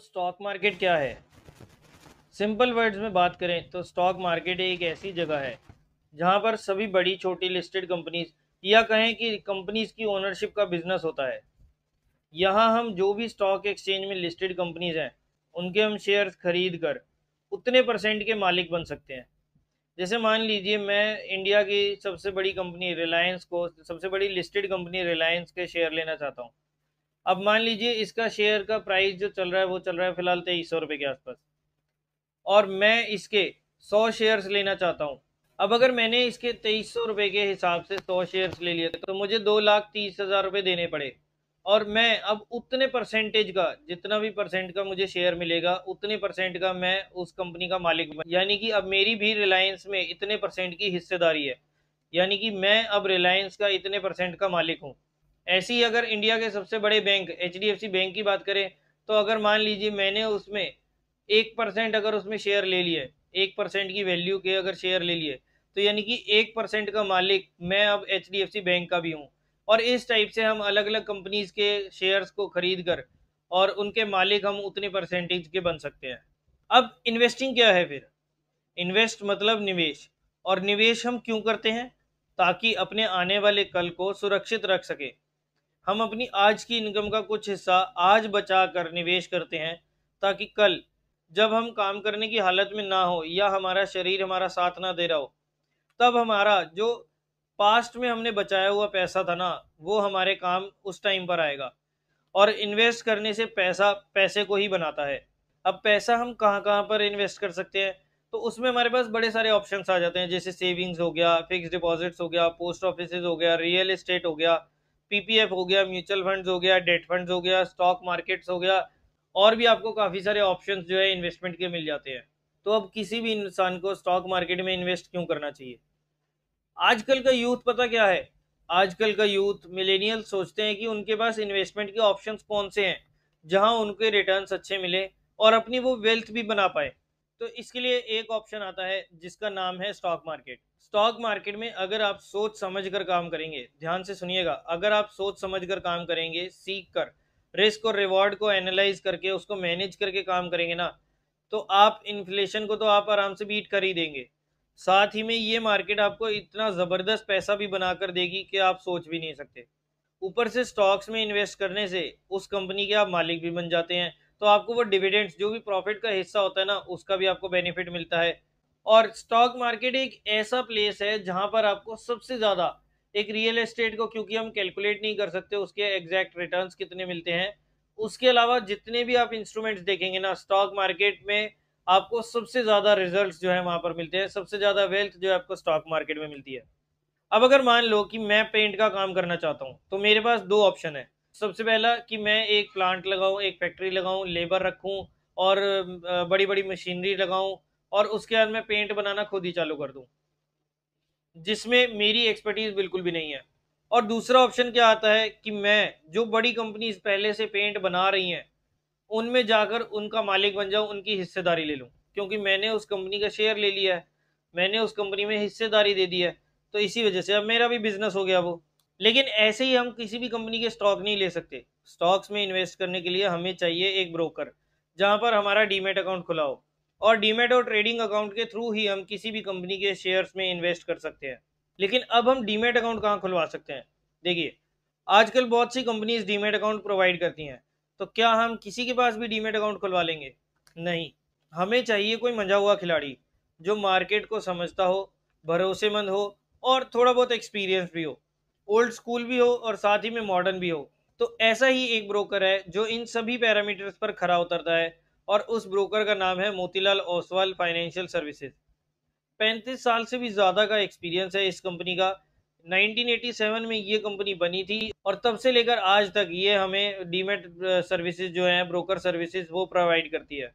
तो stock market क्या है? सिंपल वर्ड्स में बात करें तो स्टॉक मार्केट एक ऐसी जगह है जहां पर सभी बड़ी छोटी लिस्टेड कंपनीज या कहें कि कंपनीज की ओनरशिप का बिजनेस होता है। यहाँ हम जो भी स्टॉक एक्सचेंज में लिस्टेड कंपनीज हैं उनके हम शेयर्स खरीद कर उतने परसेंट के मालिक बन सकते हैं। जैसे मान लीजिए मैं इंडिया की सबसे बड़ी कंपनी रिलायंस को सबसे बड़ी लिस्टेड कंपनी रिलायंस के शेयर लेना चाहता हूँ। अब मान लीजिए इसका शेयर का प्राइस जो चल रहा है वो चल रहा है फिलहाल 2300 रुपये के आसपास, और मैं इसके 100 शेयर्स लेना चाहता हूँ। अब अगर मैंने इसके 2300 रुपये के हिसाब से 100 शेयर्स ले लिए तो मुझे 2,30,000 रुपये देने पड़े, और मैं अब उतने परसेंटेज का जितना भी परसेंट का मुझे शेयर मिलेगा उतने परसेंट का मैं उस कंपनी का मालिक बन, यानी कि अब मेरी भी रिलायंस में इतने परसेंट की हिस्सेदारी है, यानी कि मैं अब रिलायंस का इतने परसेंट का मालिक हूँ। ऐसे ही अगर इंडिया के सबसे बड़े बैंक HDFC बैंक की बात करें तो अगर मान लीजिए मैंने उसमें 1% अगर उसमें शेयर ले लिए, 1% की वैल्यू के अगर शेयर ले लिए, तो यानी कि 1% का मालिक मैं अब HDFC बैंक का भी हूँ। और इस टाइप से हम अलग अलग कंपनीज के शेयर्स को खरीद कर और उनके मालिक हम उतने परसेंटेज के बन सकते हैं। अब इन्वेस्टिंग क्या है फिर? इन्वेस्ट मतलब निवेश, और निवेश हम क्यों करते हैं? ताकि अपने आने वाले कल को सुरक्षित रख सके। हम अपनी आज की इनकम का कुछ हिस्सा आज बचा कर निवेश करते हैं, ताकि कल जब हम काम करने की हालत में ना हो या हमारा शरीर हमारा साथ ना दे रहा हो, तब हमारा जो पास्ट में हमने बचाया हुआ पैसा था ना, वो हमारे काम उस टाइम पर आएगा। और इन्वेस्ट करने से पैसा पैसे को ही बनाता है। अब पैसा हम कहाँ कहाँ पर इन्वेस्ट कर सकते हैं? तो उसमें हमारे पास बड़े सारे ऑप्शंस आ जाते हैं, जैसे सेविंग्स हो गया, फिक्स डिपॉजिट्स हो गया, पोस्ट ऑफिस हो गया, रियल एस्टेट हो गया, PPF हो गया, म्यूचुअल फंड्स हो गया, डेट फंड्स हो गया, स्टॉक मार्केट्स हो गया, और भी आपको काफ़ी सारे ऑप्शंस जो है इन्वेस्टमेंट के मिल जाते हैं। तो अब किसी भी इंसान को स्टॉक मार्केट में इन्वेस्ट क्यों करना चाहिए? आजकल का यूथ पता क्या है? आजकल का यूथ मिलेनियल सोचते हैं कि उनके पास इन्वेस्टमेंट के ऑप्शंस कौन से हैं जहां उनके रिटर्न्स अच्छे मिले और अपनी वो वेल्थ भी बना पाए। तो इसके लिए एक ऑप्शन आता है जिसका नाम है स्टॉक मार्केट। स्टॉक मार्केट में अगर आप सोच समझ कर काम करेंगे, ध्यान से सुनिएगा, अगर आप सोच समझ कर काम करेंगे, सीख कर, रिस्क और रिवॉर्ड को एनालाइज करके उसको मैनेज करके काम करेंगे ना, तो आप इन्फ्लेशन को तो आप आराम से बीट कर ही देंगे। साथ ही में ये मार्केट आपको इतना ज़बरदस्त पैसा भी बनाकर देगी कि आप सोच भी नहीं सकते। ऊपर से स्टॉक्स में इन्वेस्ट करने से उस कंपनी के आप मालिक भी बन जाते हैं, तो आपको वो डिविडेंड्स जो भी प्रॉफिट का हिस्सा होता है ना, उसका भी आपको बेनिफिट मिलता है। और स्टॉक मार्केट एक ऐसा प्लेस है जहां पर आपको सबसे ज़्यादा एक रियल एस्टेट को, क्योंकि हम कैलकुलेट नहीं कर सकते उसके एग्जैक्ट रिटर्न्स कितने मिलते हैं, उसके अलावा जितने भी आप इंस्ट्रूमेंट्स देखेंगे ना स्टॉक मार्केट में, आपको सबसे ज्यादा रिजल्ट्स जो है वहां पर मिलते हैं, सबसे ज्यादा वेल्थ जो है आपको स्टॉक मार्केट में मिलती है। अब अगर मान लो कि मैं पेंट का काम करना चाहता हूँ तो मेरे पास दो ऑप्शन है। सबसे पहला कि मैं एक प्लांट लगाऊं, एक फैक्ट्री लगाऊं, लेबर रखूं और बड़ी बड़ी मशीनरी लगाऊं, और उसके बाद मैं पेंट बनाना खुद ही चालू कर दूं, जिसमें मेरी एक्सपर्टीज बिल्कुल भी नहीं है। और दूसरा ऑप्शन क्या आता है कि मैं जो बड़ी कंपनीज पहले से पेंट बना रही हैं उनमें जाकर उनका मालिक बन जाऊं, उनकी हिस्सेदारी ले लूं, क्योंकि मैंने उस कंपनी का शेयर ले लिया है, मैंने उस कंपनी में हिस्सेदारी दे दी है, तो इसी वजह से अब मेरा भी बिजनेस हो गया वो। लेकिन ऐसे ही हम किसी भी कंपनी के स्टॉक नहीं ले सकते। स्टॉक्स में इन्वेस्ट करने के लिए हमें चाहिए एक ब्रोकर जहां पर हमारा डीमेट अकाउंट खुला हो, और डीमेट और ट्रेडिंग अकाउंट के थ्रू ही हम किसी भी कंपनी के शेयर्स में इन्वेस्ट कर सकते हैं। लेकिन अब हम डीमेट अकाउंट कहाँ खुलवा सकते हैं? देखिए, आजकल बहुत सी कंपनीज डीमेट अकाउंट प्रोवाइड करती हैं, तो क्या हम किसी के पास भी डीमेट अकाउंट खुलवा लेंगे? नहीं। हमें चाहिए कोई मंझा हुआ खिलाड़ी जो मार्केट को समझता हो, भरोसेमंद हो, और थोड़ा बहुत एक्सपीरियंस भी हो, ओल्ड स्कूल भी हो और साथ ही में मॉडर्न भी हो। तो ऐसा ही एक ब्रोकर है जो इन सभी पैरामीटर्स पर खरा उतरता है, और उस ब्रोकर का नाम है मोतीलाल ओसवाल फाइनेंशियल सर्विसेज। 35 साल से भी ज़्यादा का एक्सपीरियंस है इस कंपनी का। 1987 में ये कंपनी बनी थी और तब से लेकर आज तक ये हमें डीमेट सर्विसेज जो है, ब्रोकर सर्विसेज, वो प्रोवाइड करती है।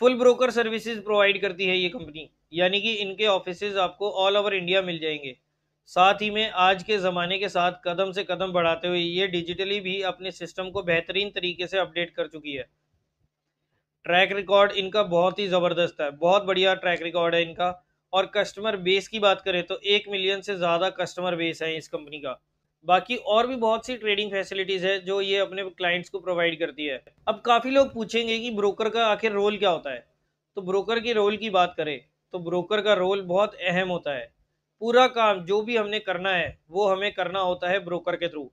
फुल ब्रोकर सर्विसेज प्रोवाइड करती है ये कंपनी, यानी कि इनके ऑफिसेज आपको ऑल ओवर इंडिया मिल जाएंगे। साथ ही में आज के ज़माने के साथ कदम से कदम बढ़ाते हुए ये डिजिटली भी अपने सिस्टम को बेहतरीन तरीके से अपडेट कर चुकी है। ट्रैक रिकॉर्ड इनका बहुत ही ज़बरदस्त है, बहुत बढ़िया ट्रैक रिकॉर्ड है इनका। और कस्टमर बेस की बात करें तो 1 मिलियन से ज़्यादा कस्टमर बेस है इस कंपनी का। बाकी और भी बहुत सी ट्रेडिंग फैसिलिटीज है जो ये अपने क्लाइंट्स को प्रोवाइड करती है। अब काफ़ी लोग पूछेंगे कि ब्रोकर का आखिर रोल क्या होता है। तो ब्रोकर के रोल की बात करें तो ब्रोकर का रोल बहुत अहम होता है। पूरा काम जो भी हमने करना है वो हमें करना होता है ब्रोकर के थ्रू।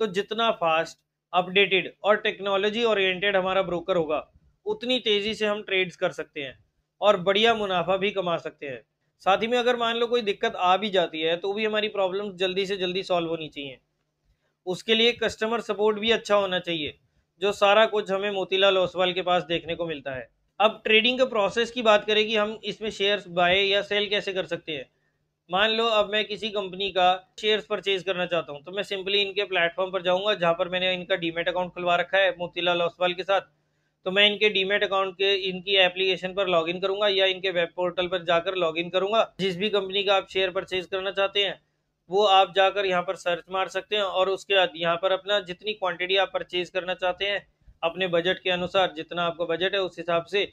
तो जितना फास्ट, अपडेटेड और टेक्नोलॉजी ओरिएंटेड हमारा ब्रोकर होगा, उतनी तेजी से हम ट्रेड्स कर सकते हैं और बढ़िया मुनाफा भी कमा सकते हैं। साथ ही में अगर मान लो कोई दिक्कत आ भी जाती है तो भी हमारी प्रॉब्लम जल्दी से जल्दी सॉल्व होनी चाहिए। उसके लिए कस्टमर सपोर्ट भी अच्छा होना चाहिए, जो सारा कुछ हमें मोतीलाल ओसवाल के पास देखने को मिलता है। अब ट्रेडिंग के प्रोसेस की बात करें कि हम इसमें शेयर्स बाय या सेल कैसे कर सकते हैं। मान लो अब मैं किसी कंपनी का शेयर्स परचेज करना चाहता हूं, तो मैं सिंपली इनके प्लेटफॉर्म पर जाऊंगा जहां पर मैंने इनका डीमेट अकाउंट खुलवा रखा है मोतीलाल ओसवाल के साथ। तो मैं इनके डीमेट अकाउंट के इनकी एप्लीकेशन पर लॉगिन करूंगा या इनके वेब पोर्टल पर जाकर लॉगिन करूंगा। जिस भी कंपनी का आप शेयर परचेज करना चाहते हैं वो आप जाकर यहाँ पर सर्च मार सकते हैं और उसके बाद यहाँ पर अपना जितनी क्वांटिटी आप परचेज करना चाहते हैं अपने बजट के अनुसार, जितना आपका बजट है उस हिसाब से,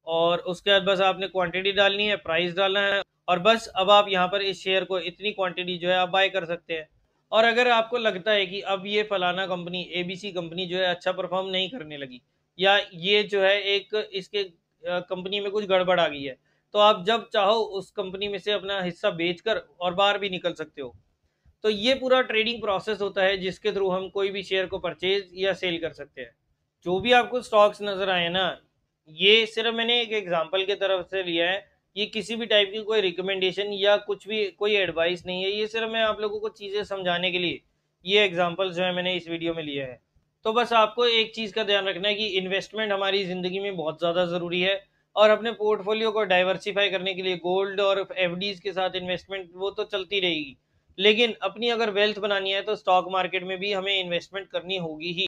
और उसके बाद बस आपने क्वांटिटी डालनी है, प्राइस डालना है, और बस अब आप यहाँ पर इस शेयर को इतनी क्वांटिटी जो है आप बाय कर सकते हैं। और अगर आपको लगता है कि अब ये फलाना कंपनी एबीसी कंपनी जो है अच्छा परफॉर्म नहीं करने लगी, या ये जो है एक इसके कंपनी में कुछ गड़बड़ आ गई है, तो आप जब चाहो उस कंपनी में से अपना हिस्सा बेचकर और बाहर भी निकल सकते हो। तो ये पूरा ट्रेडिंग प्रोसेस होता है जिसके थ्रू हम कोई भी शेयर को परचेज या सेल कर सकते हैं। जो भी आपको स्टॉक्स नजर आए ना, ये सिर्फ मैंने एक एग्जांपल की तरफ से लिया है। ये किसी भी टाइप की कोई रिकमेंडेशन या कुछ भी कोई एडवाइस नहीं है, ये सिर्फ मैं आप लोगों को चीज़ें समझाने के लिए ये एग्जांपल जो है मैंने इस वीडियो में लिया है। तो बस आपको एक चीज़ का ध्यान रखना है कि इन्वेस्टमेंट हमारी ज़िंदगी में बहुत ज़्यादा ज़रूरी है, और अपने पोर्टफोलियो को डाइवर्सिफाई करने के लिए गोल्ड और एफडीज के साथ इन्वेस्टमेंट वो तो चलती रहेगी, लेकिन अपनी अगर वेल्थ बनानी है तो स्टॉक मार्केट में भी हमें इन्वेस्टमेंट करनी होगी ही।